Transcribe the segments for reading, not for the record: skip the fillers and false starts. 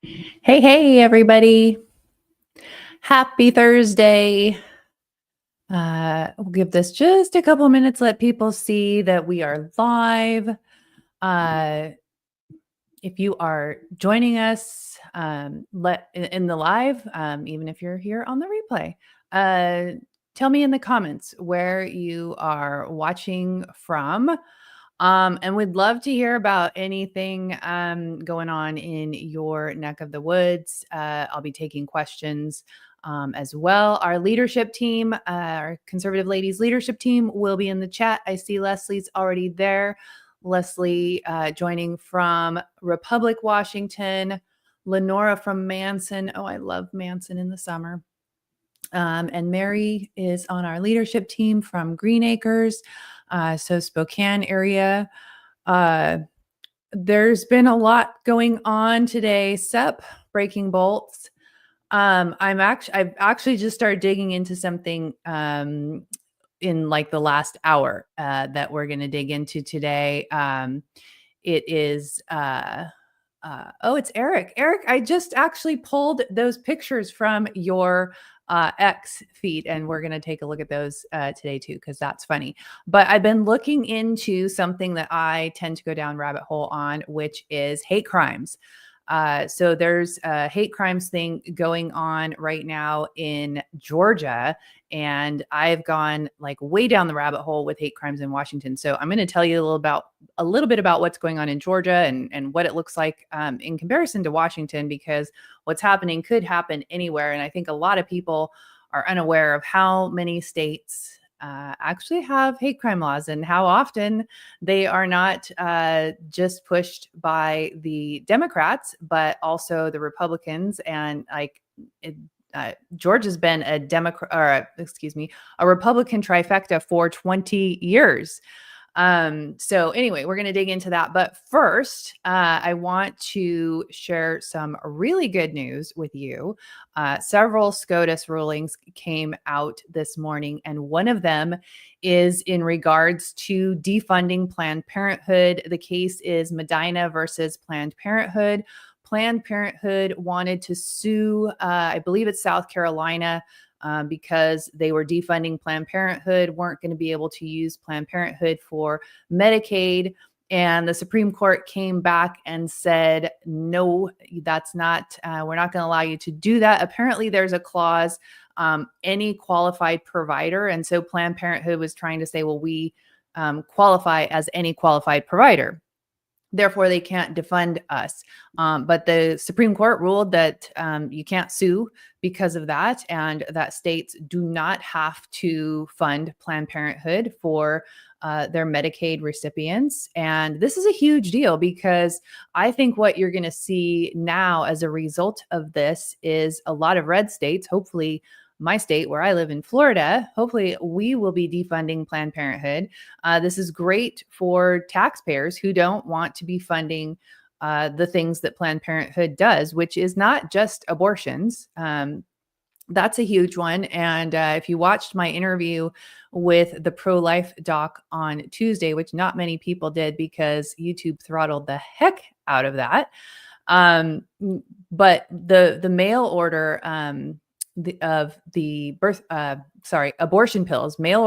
Hey, everybody. Happy Thursday. We'll give this just a couple minutes, let people see that we are live. Uh, if you are joining us in the live, even if you're here on the replay, tell me in the comments where you are watching from. And we'd love to hear about anything going on in your neck of the woods. I'll be taking questions as well. Our leadership team, our Conservative Ladies leadership team, will be in the chat. I see Leslie's already there. Leslie joining from Republic, Washington. Lenora from Manson. Oh, I love Manson in the summer. And Mary is on our leadership team from Green Acres, so Spokane area. There's been a lot going on today. SEP breaking bolts. I've actually just started digging into something in like the last hour that we're going to dig into today. It is it's Eric. Eric, I just actually pulled those pictures from your X feed, and we're going to take a look at those today too, because that's funny. But I've been looking into something that I tend to go down rabbit hole on, which is hate crimes. So there's a hate crimes thing going on right now in Georgia, and I've gone like way down the rabbit hole with hate crimes in Washington. So I'm going to tell you a little bit about what's going on in Georgia and what it looks like in comparison to Washington, because what's happening could happen anywhere. And I think a lot of people are unaware of how many states actually have hate crime laws and how often they are not just pushed by the Democrats, but also the Republicans. And Georgia's been a Republican trifecta for 20 years. So anyway, we're going to dig into that. But first, I want to share some really good news with you. Several SCOTUS rulings came out this morning, and one of them is in regards to defunding Planned Parenthood. The case is Medina versus Planned Parenthood. Planned Parenthood wanted to sue, I believe it's South Carolina, because they were defunding Planned Parenthood, weren't going to be able to use Planned Parenthood for Medicaid. And the Supreme Court came back and said, no, that's not, we're not going to allow you to do that. Apparently, there's a clause, any qualified provider. And so Planned Parenthood was trying to say, well, we qualify as any qualified provider. Therefore, they can't defund us. But the Supreme Court ruled that you can't sue because of that, and that states do not have to fund Planned Parenthood for their Medicaid recipients. And this is a huge deal, because I think what you're going to see now as a result of this is a lot of red states, hopefully my state where I live in Florida, hopefully we will be defunding Planned Parenthood. This is great for taxpayers who don't want to be funding the things that Planned Parenthood does, which is not just abortions. That's a huge one. And if you watched my interview with the pro-life doc on Tuesday, which not many people did because YouTube throttled the heck out of that. But the mail order abortion pills, mail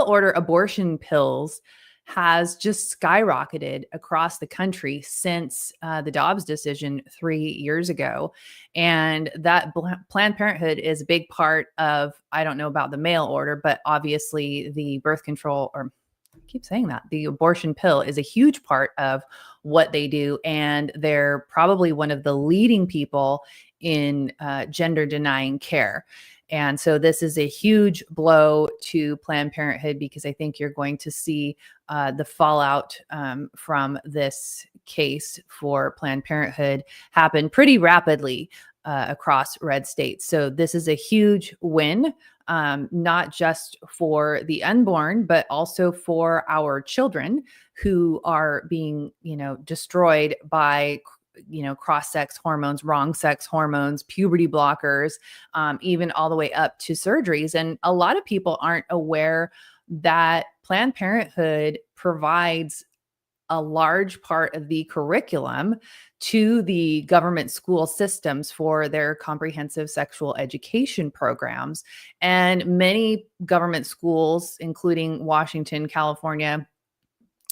order abortion pills has just skyrocketed across the country since the Dobbs decision 3 years ago. And that Planned Parenthood is a big part of, I don't know about the mail order, but obviously the birth control, or I keep saying that, the abortion pill is a huge part of what they do. And they're probably one of the leading people in gender denying care. And so this is a huge blow to Planned Parenthood, because I think you're going to see the fallout from this case for Planned Parenthood happen pretty rapidly across red states. So this is a huge win, not just for the unborn, but also for our children who are being, destroyed by cross-sex hormones, wrong sex hormones, puberty blockers, even all the way up to surgeries. And a lot of people aren't aware that Planned Parenthood provides a large part of the curriculum to the government school systems for their comprehensive sexual education programs. And many government schools, including Washington, California,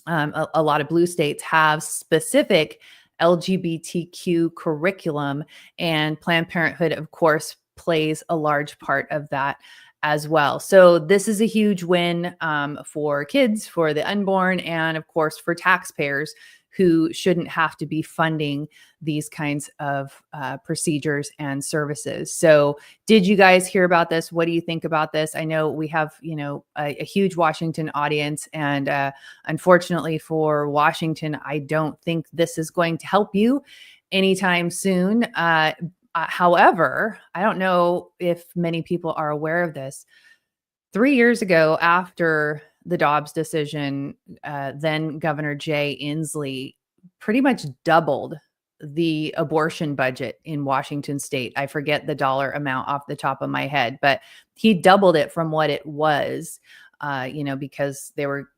a lot of blue states have specific LGBTQ curriculum, and Planned Parenthood, of course, plays a large part of that as well. So this is a huge win for kids, for the unborn, and of course for taxpayers who shouldn't have to be funding these kinds of procedures and services. So did you guys hear about this? What do you think about this? I know we have, a huge Washington audience, and unfortunately for Washington, I don't think this is going to help you anytime soon. However, I don't know if many people are aware of this. 3 years ago, after the Dobbs decision, then Governor Jay Inslee pretty much doubled the abortion budget in Washington state. I forget the dollar amount off the top of my head, but he doubled it from what it was, because they were,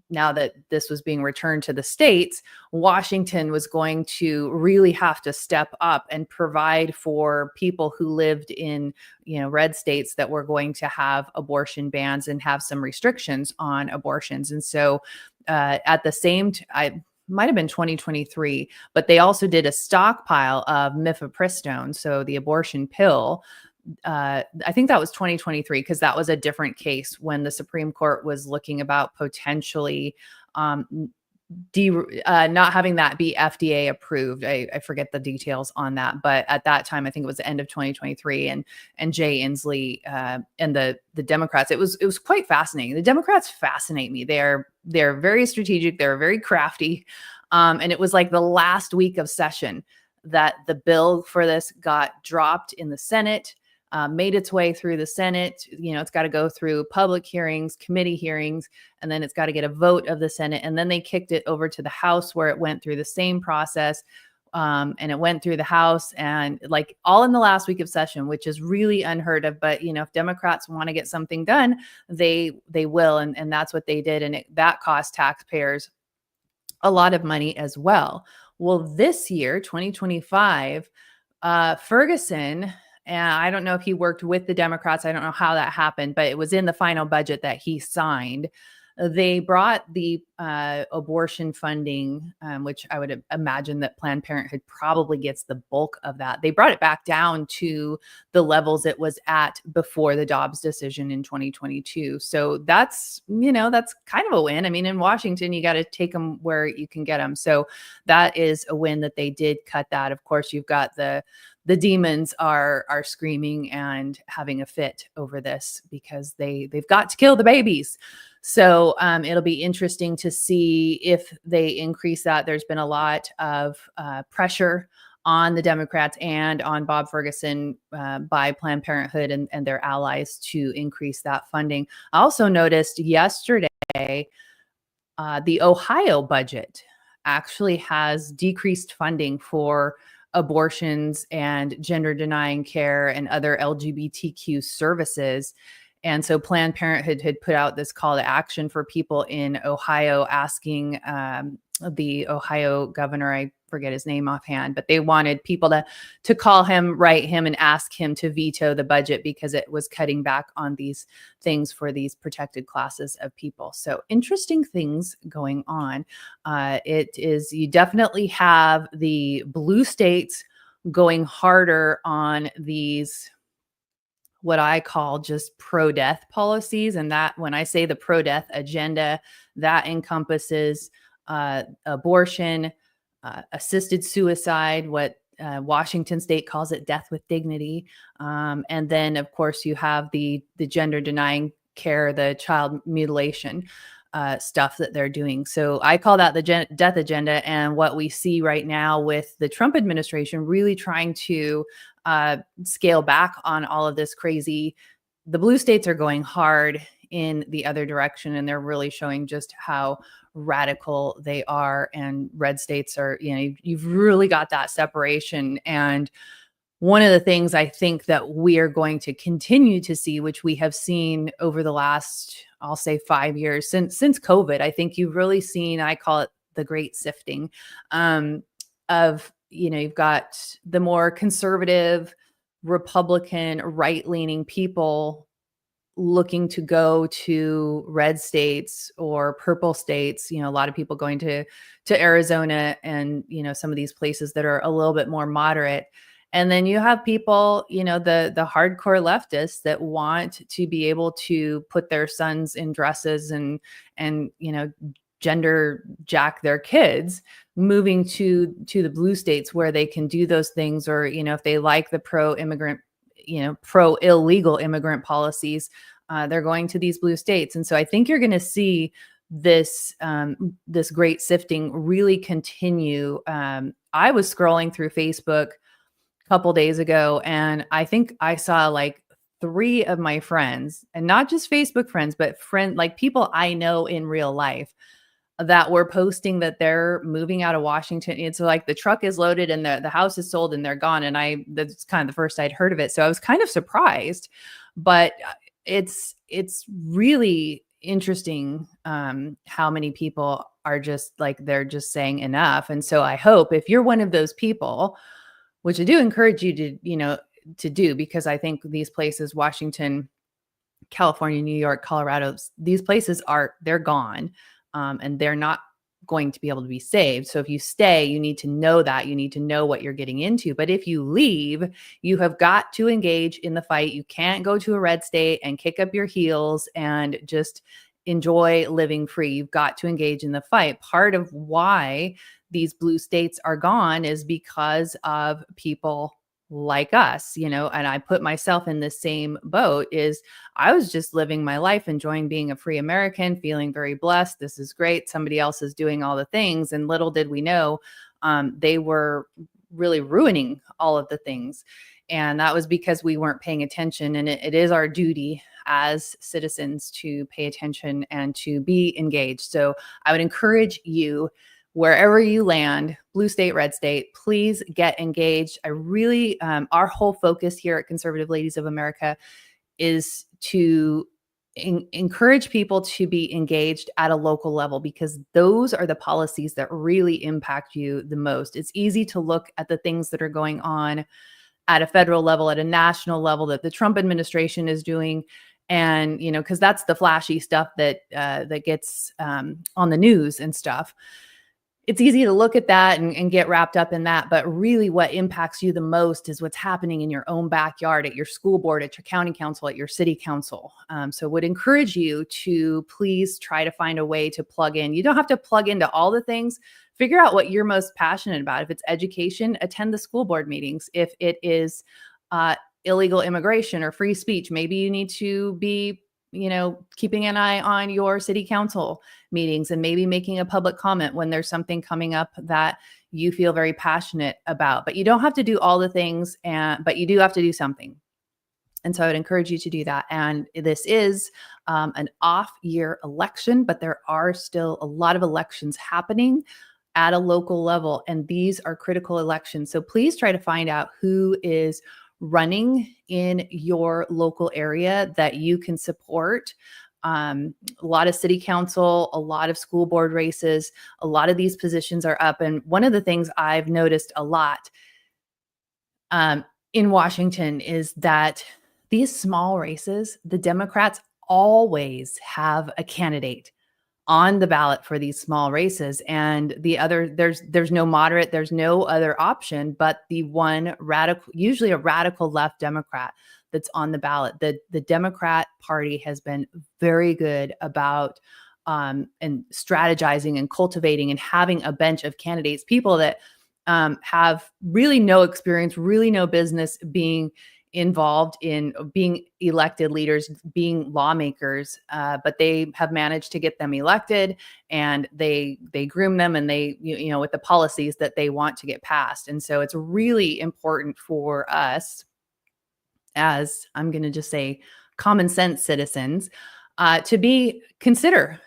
now that this was being returned to the states, Washington was going to really have to step up and provide for people who lived in, red states that were going to have abortion bans and have some restrictions on abortions. And so at the same I might have been 2023, but they also did a stockpile of mifepristone, so the abortion pill. I think that was 2023, because that was a different case when the Supreme Court was looking about potentially not having that be FDA approved. I forget the details on that, but at that time, I think it was the end of 2023, and Jay Inslee and the Democrats. It was quite fascinating. The Democrats fascinate me. They're very strategic. They're very crafty, and it was like the last week of session that the bill for this got dropped in the Senate. Made its way through the Senate. It's got to go through public hearings, committee hearings, and then it's got to get a vote of the Senate. And then they kicked it over to the House, where it went through the same process. And it went through the House, and like all in the last week of session, which is really unheard of. But, if Democrats want to get something done, they will. And that's what they did. And that cost taxpayers a lot of money as well. Well, this year, 2025, Ferguson, and I don't know if he worked with the Democrats. I don't know how that happened, but it was in the final budget that he signed. They brought the abortion funding, which I would imagine that Planned Parenthood probably gets the bulk of that. They brought it back down to the levels it was at before the Dobbs decision in 2022. So that's kind of a win. I mean, in Washington, you got to take them where you can get them. So that is a win that they did cut that. Of course, you've got the demons are screaming and having a fit over this because they've got to kill the babies. So it'll be interesting to see if they increase that. There's been a lot of pressure on the Democrats and on Bob Ferguson by Planned Parenthood and their allies to increase that funding. I also noticed yesterday the Ohio budget actually has decreased funding for abortions and gender denying care and other LGBTQ services. And so Planned Parenthood had put out this call to action for people in Ohio, asking the Ohio governor, I forget his name offhand, but they wanted people to call him, write him, and ask him to veto the budget because it was cutting back on these things for these protected classes of people. So interesting things going on. You definitely have the blue states going harder on these, what I call just pro-death policies. And that, when I say the pro-death agenda, that encompasses abortion, assisted suicide, what Washington state calls it death with dignity. And then, of course, you have the gender denying care, the child mutilation stuff that they're doing. So I call that the death agenda. And what we see right now with the Trump administration really trying to scale back on all of this crazy, the blue states are going hard in the other direction, and they're really showing just how radical they are. And red states are, you've really got that separation. And one of the things I think that we are going to continue to see, which we have seen over the last, I'll say 5 years since COVID, I think you've really seen, I call it the great sifting of, you've got the more conservative, Republican, right-leaning people looking to go to red states or purple states. A lot of people going to Arizona and, some of these places that are a little bit more moderate. And then you have people, the hardcore leftists that want to be able to put their sons in dresses and gender jack their kids, moving to the blue states where they can do those things. Or, if they like the pro-immigrant, pro-illegal immigrant policies, they're going to these blue states. And so I think you're going to see this great sifting really continue. I was scrolling through Facebook a couple days ago, and I think I saw like 3 of my friends, and not just Facebook friends, but like people I know in real life, that were posting that they're moving out of Washington. And so like the truck is loaded and the house is sold and they're gone. And that's kind of the first I'd heard of it. So I was kind of surprised, but it's really interesting how many people are just like, they're just saying enough. And so I hope if you're one of those people, which I do encourage you to, to do, because I think these places, Washington, California, New York, Colorado, these places they're gone. And they're not going to be able to be saved. So if you stay, you need to know that. You need to know what you're getting into. But if you leave, you have got to engage in the fight. You can't go to a red state and kick up your heels and just enjoy living free. You've got to engage in the fight. Part of why these blue states are gone is because of people like us, and I put myself in the same boat. Is I was just living my life, enjoying being a free American, feeling very blessed. This is great. Somebody else is doing all the things. And little did we know, they were really ruining all of the things. And that was because we weren't paying attention. And it is our duty as citizens to pay attention and to be engaged. So I would encourage you, wherever you land, blue state, red state, please get engaged. I really, our whole focus here at Conservative Ladies of America is to encourage people to be engaged at a local level, because those are the policies that really impact you the most. It's easy to look at the things that are going on at a federal level, at a national level, that the Trump administration is doing. And, because that's the flashy stuff that gets on the news and stuff. It's easy to look at that and get wrapped up in that. But really what impacts you the most is what's happening in your own backyard, at your school board, at your county council, at your city council. So would encourage you to please try to find a way to plug in. You don't have to plug into all the things. Figure out what you're most passionate about. If it's education, attend the school board meetings. If it is illegal immigration or free speech, maybe you need to be keeping an eye on your city council meetings and maybe making a public comment when there's something coming up that you feel very passionate about. But you don't have to do all the things, but you do have to do something. And so I would encourage you to do that. And this is an off-year election, but there are still a lot of elections happening at a local level, and these are critical elections. So please try to find out who is running in your local area that you can support. A lot of city council, a lot of school board races, a lot of these positions are up. And one of the things I've noticed a lot in Washington is that these small races, the Democrats always have a candidate on the ballot for these small races. And the other, there's no moderate, there's no other option but the one radical, usually a radical left Democrat that's on the ballot. The Democrat Party has been very good about and strategizing and cultivating and having a bench of candidates, people that have really no experience, really no business being involved in being elected leaders, being lawmakers, but they have managed to get them elected, and they groom them, and they, with the policies that they want to get passed. And so it's really important for us, as I'm going to just say common sense citizens, to consider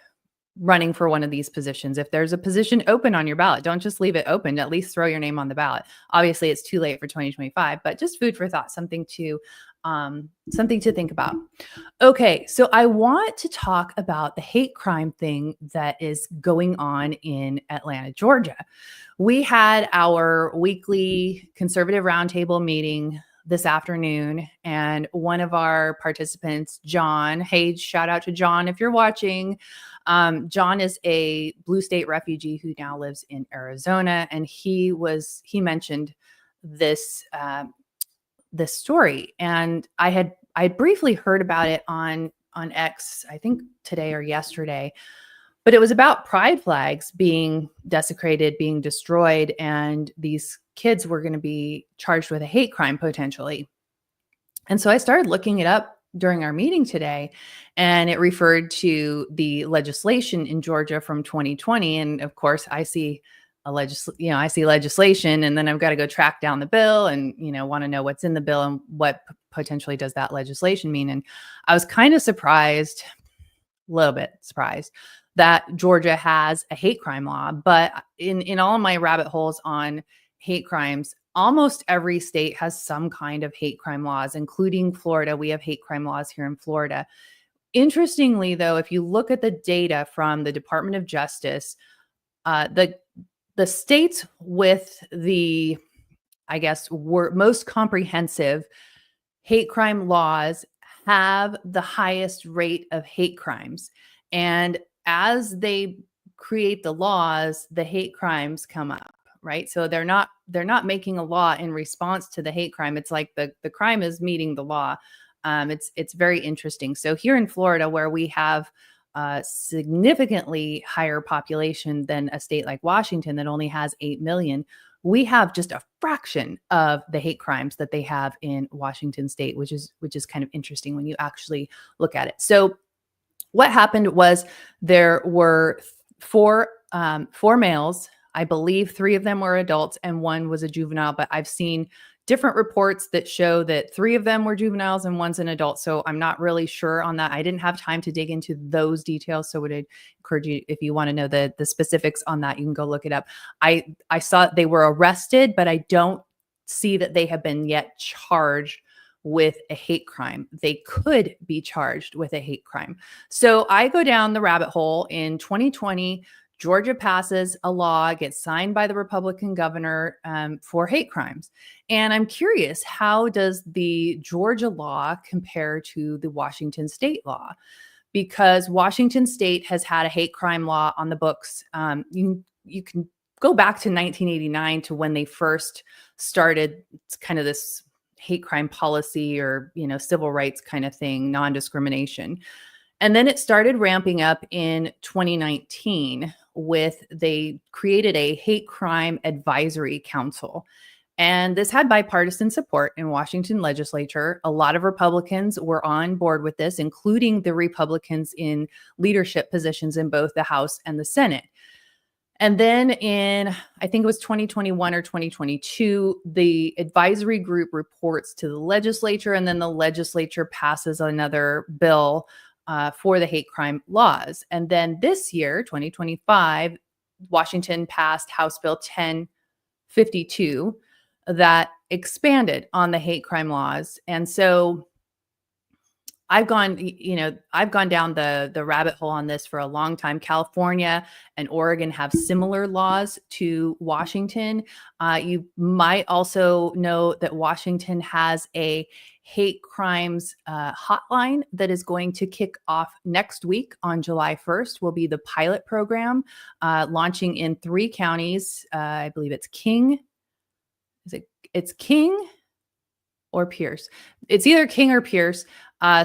running for one of these positions. If there's a position open on your ballot, don't just leave it open. At least throw your name on the ballot. Obviously, it's too late for 2025, but just food for thought, something to something to think about. Okay, so I want to talk about the hate crime thing that is going on in Atlanta, Georgia. We had our weekly conservative roundtable meeting this afternoon, and one of our participants, John, hey, shout out to John if you're watching. John is a blue state refugee who now lives in Arizona, and he mentioned this this story, and I briefly heard about it on X, I think today or yesterday, but it was about pride flags being desecrated, being destroyed, and these kids were going to be charged with a hate crime potentially. And so I started looking it up during our meeting today, and it referred to the legislation in Georgia from 2020. And of course, I see I see legislation, and then I've got to go track down the bill and, want to know what's in the bill and what potentially does that legislation mean. And I was kind of surprised, a little bit surprised, that Georgia has a hate crime law. But in all of my rabbit holes on hate crimes, almost every state has some kind of hate crime laws, including Florida. We have hate crime laws here in Florida. Interestingly, though, if you look at the data from the Department of Justice, the states with the, I guess, most comprehensive hate crime laws have the highest rate of hate crimes. And as they create the laws, the hate crimes come up, right? So they're not making a law in response to the hate crime. It's like the crime is meeting the law. It's very interesting. So here in Florida, where we have a significantly higher population than a state like Washington that only has 8 million, we have just a fraction of the hate crimes that they have in Washington state, which is kind of interesting when you actually look at it. So what happened was there were four males. I believe 3 of them were adults and 1 was a juvenile, but I've seen different reports that show that 3 of them were juveniles and 1's an adult. So I'm not really sure on that. I didn't have time to dig into those details. So would encourage you, if you want to know the specifics on that, you can go look it up. I saw they were arrested, but I don't see that they have been yet charged with a hate crime. They could be charged with a hate crime. So I go down the rabbit hole. In 2020, Georgia passes a law, gets signed by the Republican governor for hate crimes. And I'm curious, how does the Georgia law compare to the Washington state law? Because Washington state has had a hate crime law on the books. You can go back to 1989 to when they first started kind of this hate crime policy, or, civil rights kind of thing, non-discrimination. And then it started ramping up in 2019 they created a hate crime advisory council. And this had bipartisan support in Washington legislature. A lot of Republicans were on board with this, including the Republicans in leadership positions in both the House and the Senate. And then in, I think it was 2021 or 2022, the advisory group reports to the legislature, and then the legislature passes another bill for the hate crime laws. And then this year, 2025, Washington passed House Bill 1052 that expanded on the hate crime laws. And so I've gone down the rabbit hole on this for a long time. California and Oregon have similar laws to Washington. You might also know that Washington has a hate crimes hotline that is going to kick off next week on July 1st. Will be the pilot program launching in 3 counties. I believe it's King. It's King or Pierce. It's either King or Pierce,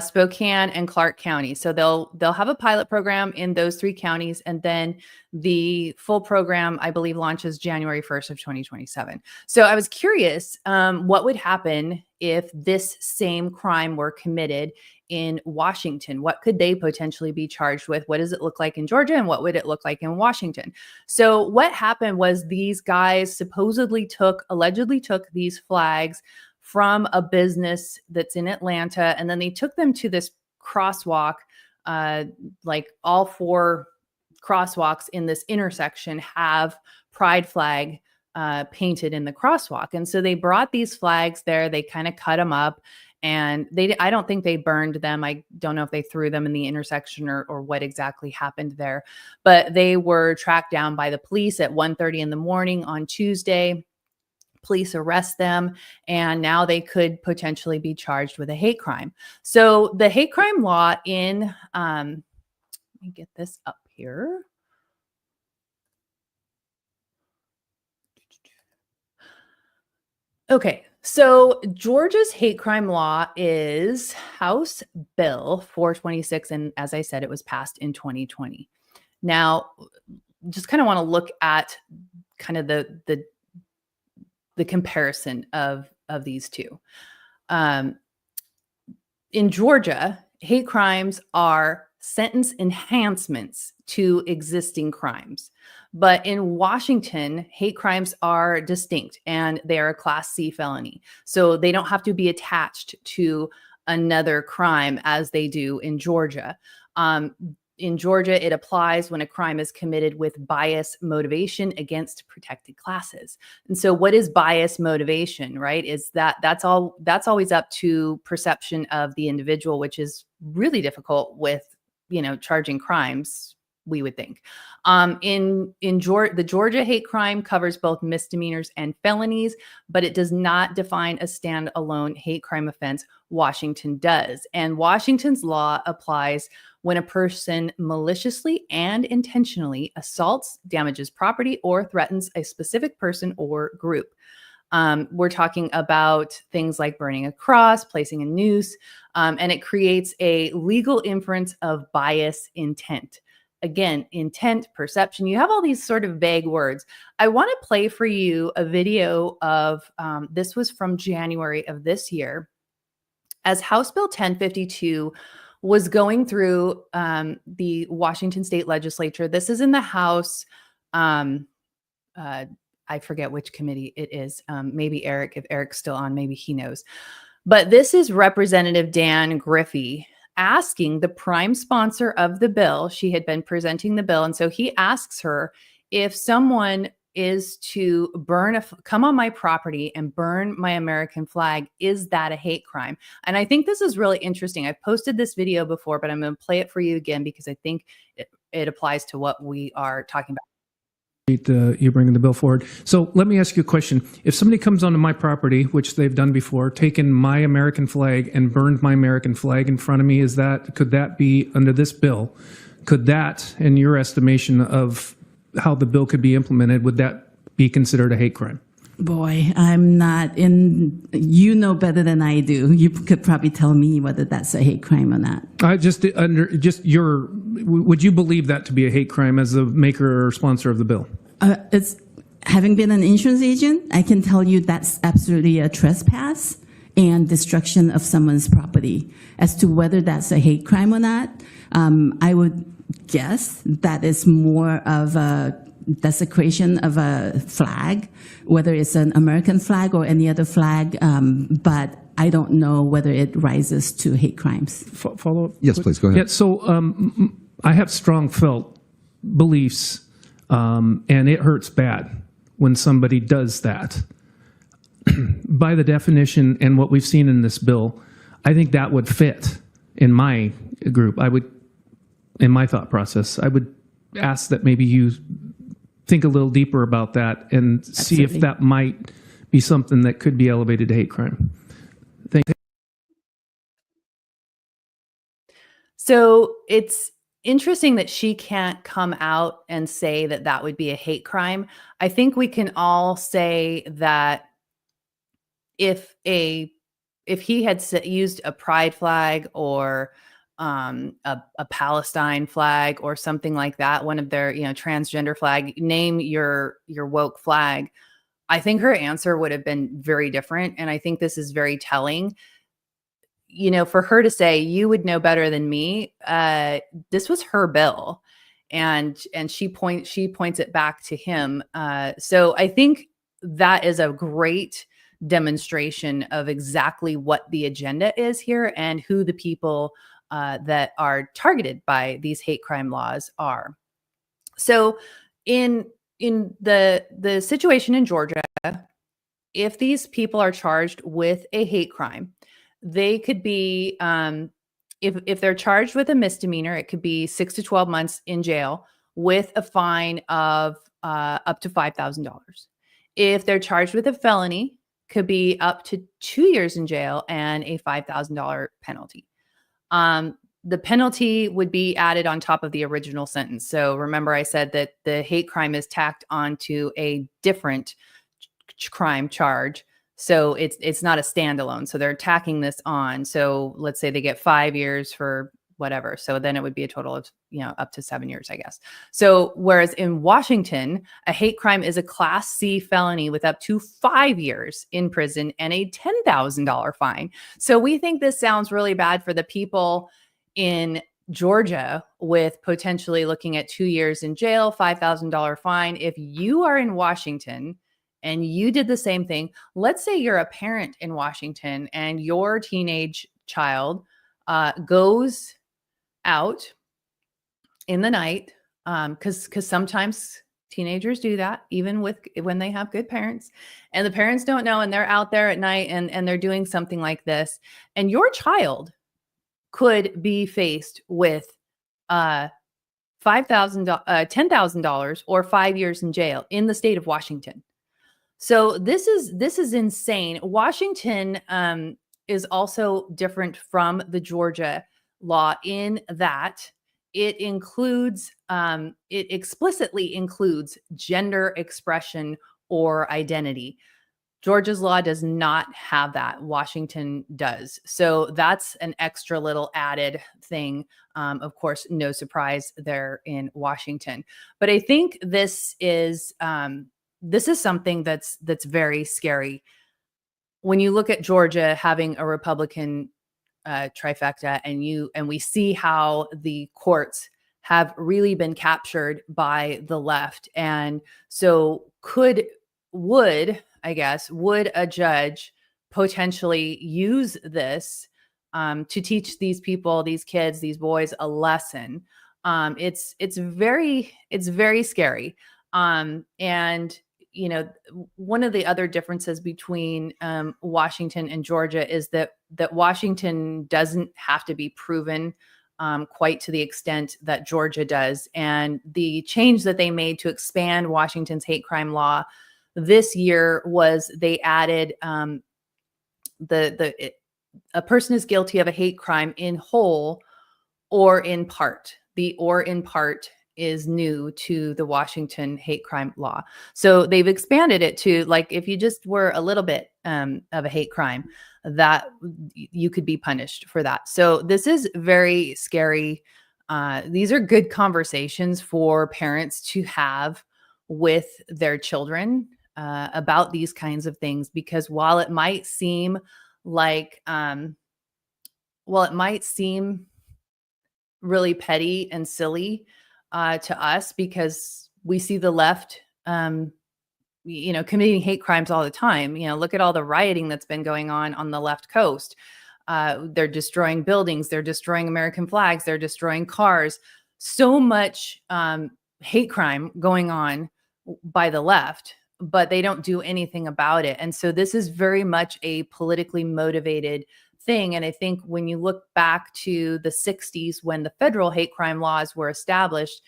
Spokane and Clark County. So they'll have a pilot program in those 3 counties, and then the full program, I believe, launches January 1st of 2027. So I was curious, what would happen if this same crime were committed in Washington? What could they potentially be charged with? What does it look like in Georgia, and what would it look like in Washington? So what happened was these guys allegedly took these flags from a business that's in Atlanta, and then they took them to this crosswalk. Like all 4 crosswalks in this intersection have pride flag painted in the crosswalk. And so they brought these flags there, they kind of cut them up, And I don't think they burned them. I don't know if they threw them in the intersection or what exactly happened there, but they were tracked down by the police at 1:30 in the morning on Tuesday. Police arrest them, and now they could potentially be charged with a hate crime. So the hate crime law in, let me get this up here. Okay, so Georgia's hate crime law is House Bill 426, and as I said, it was passed in 2020. Now, just kind of want to look at kind of the comparison of these two. In Georgia, hate crimes are sentence enhancements to existing crimes. But in Washington, hate crimes are distinct and they are a Class C felony. So they don't have to be attached to another crime as they do in Georgia. In Georgia, it applies when a crime is committed with bias motivation against protected classes. And so what is bias motivation, right? Is that's always up to perception of the individual, which is really difficult with, charging crimes, we would think. The Georgia hate crime covers both misdemeanors and felonies, but it does not define a standalone hate crime offense. Washington does. And Washington's law applies when a person maliciously and intentionally assaults, damages property, or threatens a specific person or group. We're talking about things like burning a cross, placing a noose, and it creates a legal inference of bias intent. Again, intent, perception, you have all these sort of vague words. I want to play for you a video of, this was from January of this year, as House Bill 1052 was going through the Washington State Legislature. This is in the House. I forget which committee it is. Maybe Eric, if Eric's still on, maybe he knows. But this is Representative Dan Griffey asking the prime sponsor of the bill. She had been presenting the bill. And so he asks her, if someone is to come on my property and burn my American flag, is that a hate crime? And I think this is really interesting. I've posted this video before, but I'm going to play it for you again because I think it applies to what we are talking about. You're bringing the bill forward. So let me ask you a question. If somebody comes onto my property, which they've done before, taken my American flag and burned my American flag in front of me, could that be under this bill? Could that, in your estimation of how the bill could be implemented, would that be considered a hate crime? Boy, I'm not in, you know better than I do. You could probably tell me whether that's a hate crime or not. Would you believe that to be a hate crime as the maker or sponsor of the bill? Having been an insurance agent, I can tell you that's absolutely a trespass and destruction of someone's property. As to whether that's a hate crime or not, I would guess that is more of a desecration of a flag, whether it's an American flag or any other flag, but I don't know whether it rises to hate crimes. Follow up? Yes, please, go ahead. Yeah, so I have strong felt beliefs, and it hurts bad when somebody does that. By the definition and what we've seen in this bill, I think that would fit in my group. In my thought process, I would ask that maybe you think a little deeper about that and see if that might be something that could be elevated to hate crime. Thank you. So it's interesting that she can't come out and say that that would be a hate crime. I think we can all say that if he had used a pride flag or a Palestine flag or something like that, one of their, transgender flag, name your woke flag, I think her answer would have been very different. And I think this is very telling. For her to say, you would know better than me, this was her bill. And she points it back to him. So I think that is a great demonstration of exactly what the agenda is here and who the people that are targeted by these hate crime laws are. So in the situation in Georgia, if these people are charged with a hate crime, they could be, if they're charged with a misdemeanor, it could be 6 to 12 months in jail with a fine of up to $5,000. If they're charged with a felony, could be up to 2 years in jail and a $5,000 penalty. The penalty would be added on top of the original sentence. So remember, I said that the hate crime is tacked onto a different crime charge. So it's not a standalone. So they're tacking this on. So let's say they get 5 years for whatever. So then it would be a total of, up to 7 years, I guess. So whereas in Washington, a hate crime is a Class C felony with up to 5 years in prison and a $10,000 fine. So we think this sounds really bad for the people in Georgia, with potentially looking at 2 years in jail, $5,000 fine. If you are in Washington and you did the same thing, let's say you're a parent in Washington and your teenage child goes out in the night, because sometimes teenagers do that, even when they have good parents, and the parents don't know, and they're out there at night and they're doing something like this, and your child could be faced with $10,000 or 5 years in jail in the state of Washington. So this is insane. Washington is also different from the Georgia law in that it explicitly includes gender expression or identity. Georgia's law does not have that. Washington does. So that's an extra little added thing. Of course, no surprise there in Washington. But I think this is something that's very scary. When you look at Georgia having a Republican trifecta, and we see how the courts have really been captured by the left, and so would a judge potentially use this to teach these people, these kids, these boys a lesson? It's very scary. And one of the other differences between Washington and Georgia is that Washington doesn't have to be proven quite to the extent that Georgia does. And the change that they made to expand Washington's hate crime law this year was they added a person is guilty of a hate crime in whole or in part. The or in part is new to the Washington hate crime law. So they've expanded it to, like, if you just were a little bit of a hate crime, that you could be punished for that. So this is very scary. These are good conversations for parents to have with their children about these kinds of things, because while it might seem really petty and silly to us, because we see the left, committing hate crimes all the time. Look at all the rioting that's been going on the left coast. They're destroying buildings. They're destroying American flags. They're destroying cars. So much hate crime going on by the left, but they don't do anything about it. And so this is very much a politically motivated thing. And I think when you look back to the 60s, when the federal hate crime laws were established,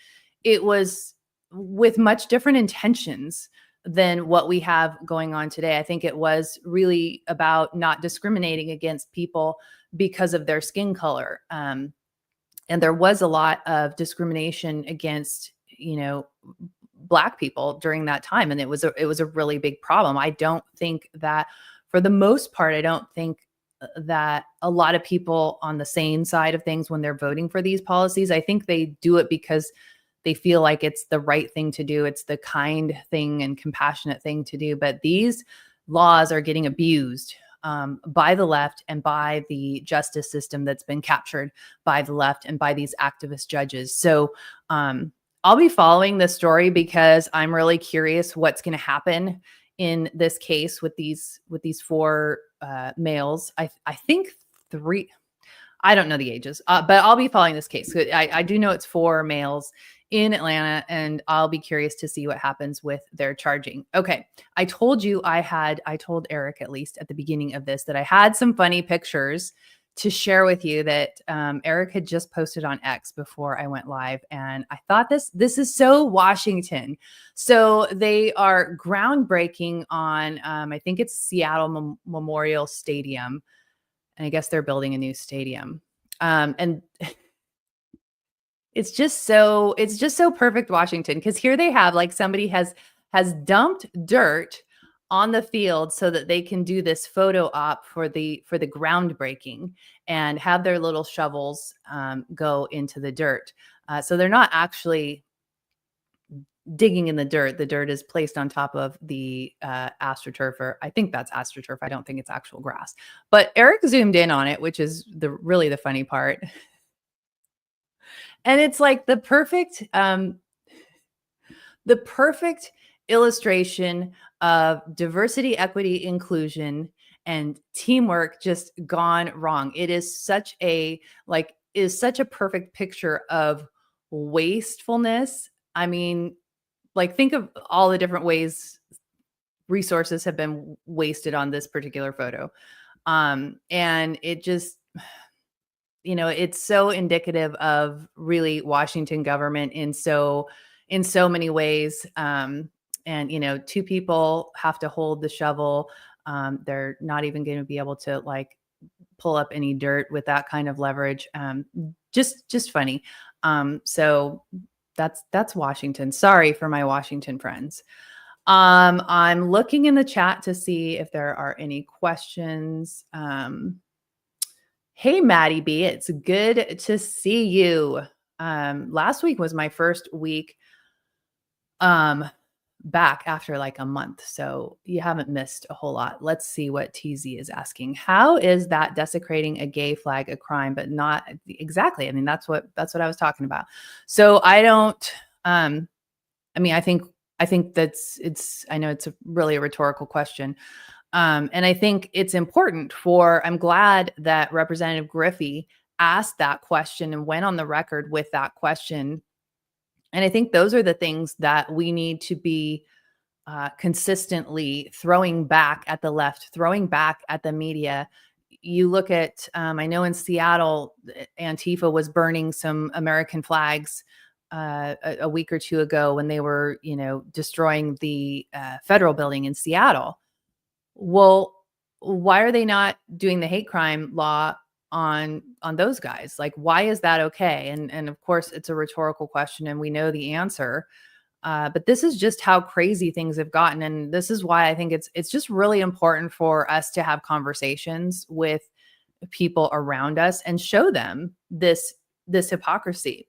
it was with much different intentions than what we have going on today. I think it was really about not discriminating against people because of their skin color. And there was a lot of discrimination against, Black people during that time. And it was a really big problem. I don't think that, for the most part, that a lot of people on the sane side of things, when they're voting for these policies, I think they do it because they feel like it's the right thing to do. It's the kind thing and compassionate thing to do. But these laws are getting abused by the left and by the justice system that's been captured by the left and by these activist judges. So I'll be following this story because I'm really curious what's going to happen in this case with these four males. I think 3. I don't know the ages, but I'll be following this case. I do know it's 4 males in Atlanta, and I'll be curious to see what happens with their charging. Okay. I told you I told Eric, at least at the beginning of this, that I had some funny pictures to share with you that Eric had just posted on X before I went live. And I thought this is so Washington. So they are groundbreaking on, I think it's Seattle Memorial Stadium. And I guess they're building a new stadium. And it's just so perfect Washington, because here they have, like, somebody has dumped dirt on the field so that they can do this photo op for the groundbreaking and have their little shovels go into the dirt. So they're not actually digging in the dirt. The dirt is placed on top of the AstroTurf, or I think that's AstroTurf. I don't think it's actual grass. But Eric zoomed in on it, which is really the funny part. And it's like the perfect illustration of diversity, equity, inclusion, and teamwork just gone wrong. It is such a perfect picture of wastefulness. I mean, like, think of all the different ways resources have been wasted on this particular photo. And it just, it's so indicative of really Washington government in so many ways. And, two people have to hold the shovel. They're not even going to be able to, like, pull up any dirt with that kind of leverage. Just funny. So that's Washington. Sorry for my Washington friends. I'm looking in the chat to see if there are any questions. Hey, Maddie B, it's good to see you. Last week was my first week back after like a month, so you haven't missed a whole lot. Let's see what TZ is asking. How is that desecrating a gay flag a crime, but not exactly? I mean, that's what I was talking about. So I don't. I mean, I think I know it's really a rhetorical question. And I think it's important I'm glad that Representative Griffey asked that question and went on the record with that question. And I think those are the things that we need to be consistently throwing back at the left, throwing back at the media. You look at, I know in Seattle, Antifa was burning some American flags a week or two ago when they were, destroying the federal building in Seattle. Well, why are they not doing the hate crime law on those guys? Like, why is that okay? And of course, it's a rhetorical question, and we know the answer. But this is just how crazy things have gotten, and this is why I think it's just really important for us to have conversations with people around us and show them this hypocrisy.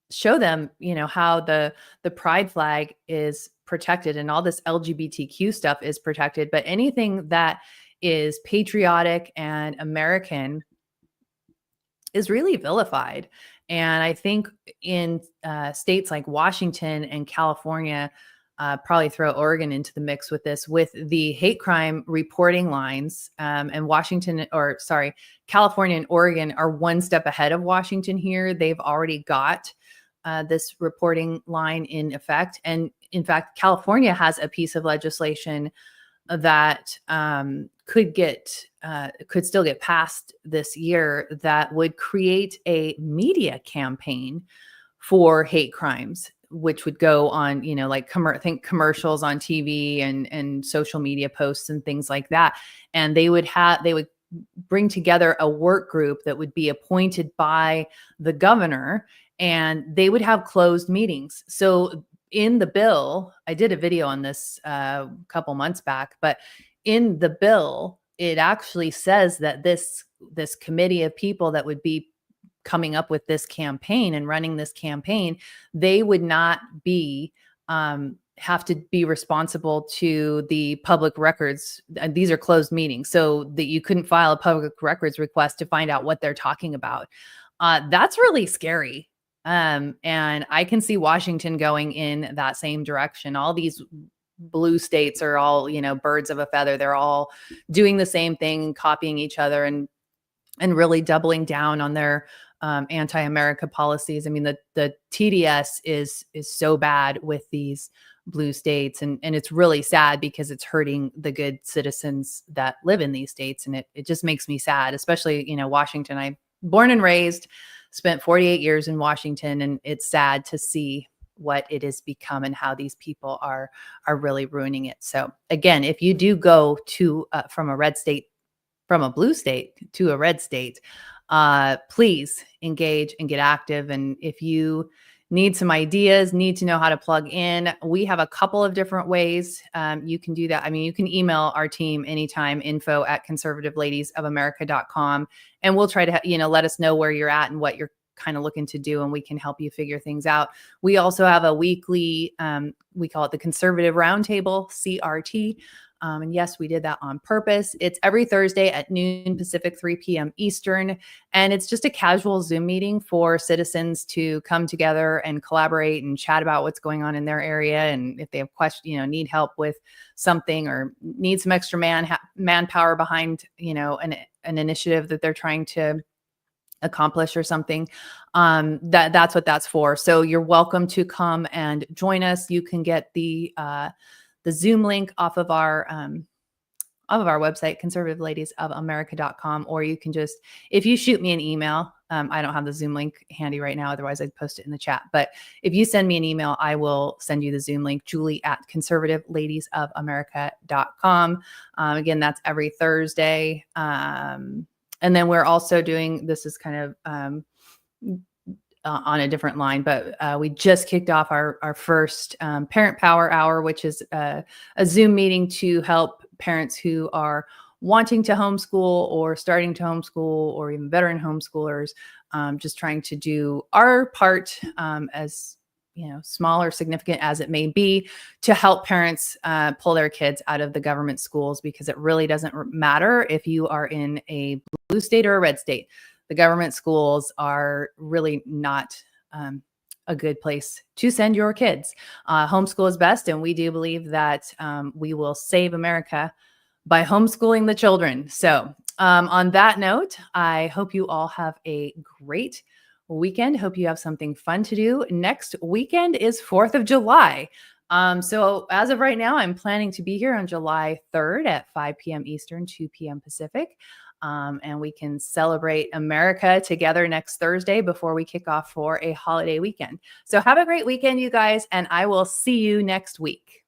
Show them, how the pride flag is protected and all this LGBTQ stuff is protected, but anything that is patriotic and American is really vilified. And I think in states like Washington and California, probably throw Oregon into the mix with this, with the hate crime reporting lines, and California and Oregon are one step ahead of Washington here. They've already got this reporting line in effect. And in fact, California has a piece of legislation that could still get passed this year that would create a media campaign for hate crimes, which would go on, like think commercials on TV and social media posts and things like that. And they would bring together a work group that would be appointed by the governor, and they would have closed meetings. So in the bill, I did a video on this a couple months back, but in the bill, it actually says that this committee of people that would be coming up with this campaign and running this campaign, they would not have to be responsible to the public records. And these are closed meetings, so that you couldn't file a public records request to find out what they're talking about. That's really scary. And I can see Washington going in that same direction. All these blue states are all, birds of a feather. They're all doing the same thing, copying each other, and really doubling down on their anti-America policies. I mean, the TDS is so bad with these blue states, and it's really sad because it's hurting the good citizens that live in these states, and it just makes me sad, especially, you know, Washington. I'm born and raised, spent 48 years in Washington, and it's sad to see what it has become and how these people are really ruining it. So again, if you do go to from a blue state to a red state, please engage and get active. And if you need some ideas, need to know how to plug in, we have a couple of different ways you can do that. I mean, you can email our team anytime, info@conservativeladiesofamerica.com, and we'll try to, you know, let us know where you're at and what you're kind of looking to do, and we can help you figure things out. We also have a weekly, we call it the Conservative Roundtable, CRT. And yes, we did that on purpose. It's every Thursday at noon Pacific, 3 p.m. Eastern. And it's just a casual Zoom meeting for citizens to come together and collaborate and chat about what's going on in their area. And if they have questions, you know, need help with something or need some extra manpower behind, you know, an initiative that they're trying to accomplish or something, that's what that's for. So you're welcome to come and join us. You can get the Zoom link off of our website, conservativeladiesofamerica.com, or you can just, if you shoot me an email, I don't have the Zoom link handy right now, otherwise I'd post it in the chat. But if you send me an email, I will send you the Zoom link, julie@conservativeladiesofamerica.com. Again, that's every Thursday. And then we're also doing, this is kind of on a different line, but we just kicked off our first Parent Power Hour, which is a Zoom meeting to help parents who are wanting to homeschool or starting to homeschool, or even veteran homeschoolers, just trying to do our part, as you know, small or significant as it may be, to help parents pull their kids out of the government schools, because it really doesn't matter if you are in a blue state or a red state. The government schools are really not a good place to send your kids. Homeschool is best, and we do believe that we will save America by homeschooling the children. So on that note, I hope you all have a great weekend. Hope you have something fun to do. Next weekend is 4th of July. So as of right now, I'm planning to be here on July 3rd at 5 p.m. Eastern, 2 p.m. Pacific. And we can celebrate America together next Thursday before we kick off for a holiday weekend. So have a great weekend, you guys, and I will see you next week.